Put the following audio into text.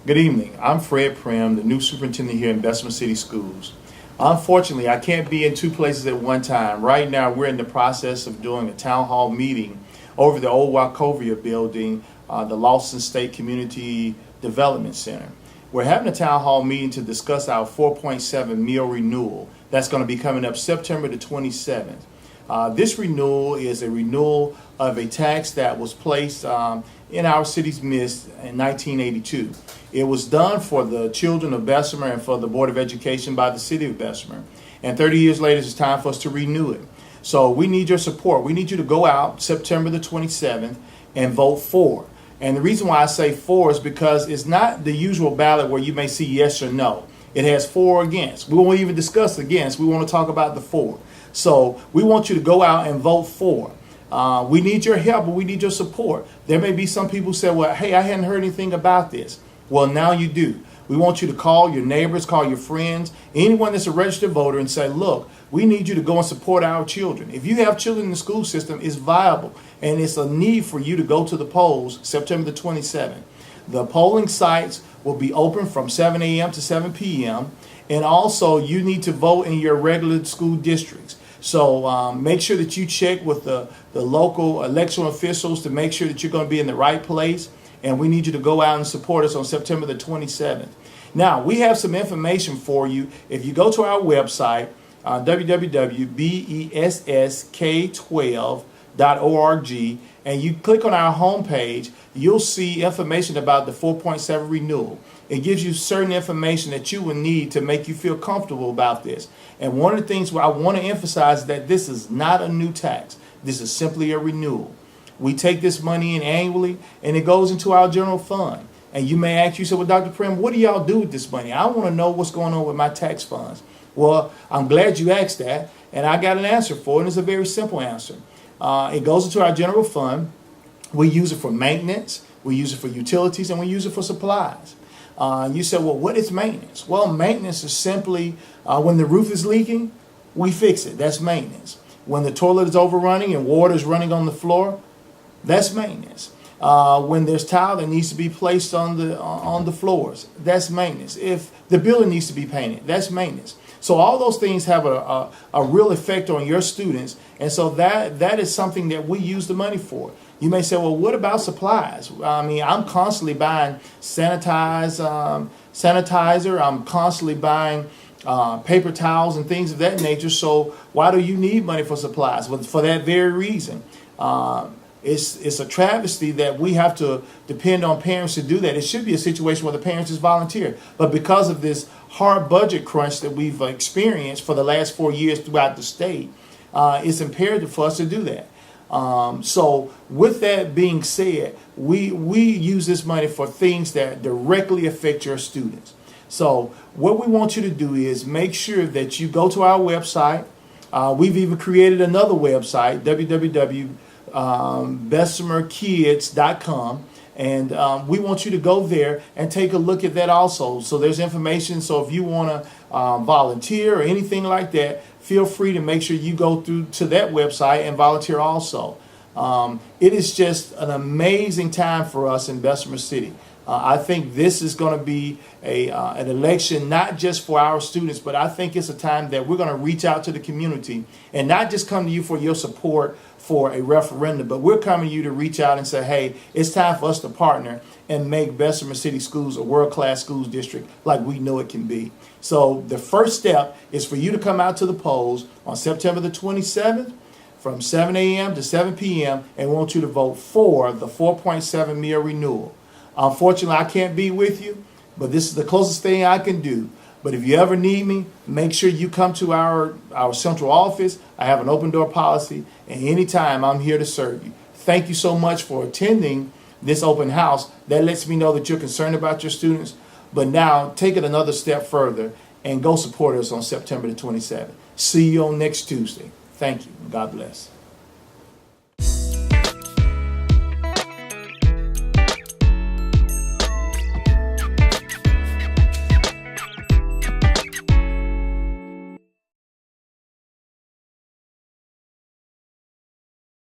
Good evening. I'm Fred Prim, the new superintendent here in Bessemer City Schools. Unfortunately, I can't be in two places at one time. Right now, we're in the process of doing a town hall meeting over the old Wachovia building, the Lawson State Community Development Center. We're having a town hall meeting to discuss our 4.7 meal renewal. That's going to be coming up September the 27th. This renewal is a renewal of a tax that was placed in our city's midst in 1982. It was done for the children of Bessemer and for the Board of Education by the city of Bessemer. And 30 years later, it's time for us to renew it. So we need your support. We need you to go out September the 27th and vote for. And the reason why I say for is because it's not the usual ballot where you may see yes or no. It has for or against. We won't even discuss against. We want to talk about the for. So we want you to go out and vote for. We need your help, but we need your support. There may be some people who say, well, hey, I hadn't heard anything about this. Well, now you do. We want you to call your neighbors, call your friends, anyone that's a registered voter and say, look, we need you to go and support our children. If you have children in the school system, it's viable and it's a need for you to go to the polls September the 27th. The polling sites will be open from 7 a.m. to 7 p.m. And also you need to vote in your regular school districts. So make sure that you check with the local election officials to make sure that you're going to be in the right place. And we need you to go out and support us on September the 27th. Now, we have some information for you. If you go to our website, www.bessk12.org, and you click on our homepage, you'll see information about the 4.7 renewal. It gives you certain information that you will need to make you feel comfortable about this. And one of the things where I want to emphasize is that this is not a new tax. This is simply a renewal. We take this money in annually, and it goes into our general fund. And you may ask, you say, well, Dr. Prim, what do y'all do with this money? I want to know what's going on with my tax funds. Well, I'm glad you asked that, and I got an answer for it, and it's a very simple answer. It goes into our general fund. We use it for maintenance, we use it for utilities, and we use it for supplies. You said, well, what is maintenance? Well, maintenance is simply when the roof is leaking, we fix it. That's maintenance. When the toilet is overrunning and water is running on the floor, that's maintenance. When there's tile that needs to be placed on the floors, that's maintenance. If the building needs to be painted, that's maintenance. So all those things have a real effect on your students, and so that is something that we use the money for. You may say, well, what about supplies? I mean, I'm constantly buying sanitizer. I'm constantly buying paper towels and things of that nature. So why do you need money for supplies? Well, for that very reason. It's a travesty that we have to depend on parents to do that. It should be a situation where the parents just volunteer. But because of this hard budget crunch that we've experienced for the last 4 years throughout the state, it's imperative for us to do that. So with that being said, we use this money for things that directly affect your students. So what we want you to do is make sure that you go to our website. We've even created another website, www.bessemerkids.com, and we want you to go there and take a look at that also. So there's information. So if you want to volunteer or anything like that, feel free to make sure you go through to that website and volunteer also. It is just an amazing time for us in Bessemer City. I think this is going to be an election not just for our students, but I think it's a time that we're going to reach out to the community and not just come to you for your support for a referendum, but we're coming to you to reach out and say, hey, it's time for us to partner and make Bessemer City Schools a world-class schools district like we know it can be. So the first step is for you to come out to the polls on September the 27th from 7 a.m. to 7 p.m. and we want you to vote for the 4.7 meal renewal. Unfortunately, I can't be with you, but this is the closest thing I can do. But if you ever need me, make sure you come to our central office. I have an open door policy, and anytime I'm here to serve you. Thank you so much for attending this open house. That lets me know that you're concerned about your students. But now take it another step further and go support us on September the 27th. See you on next Tuesday. Thank you. God bless.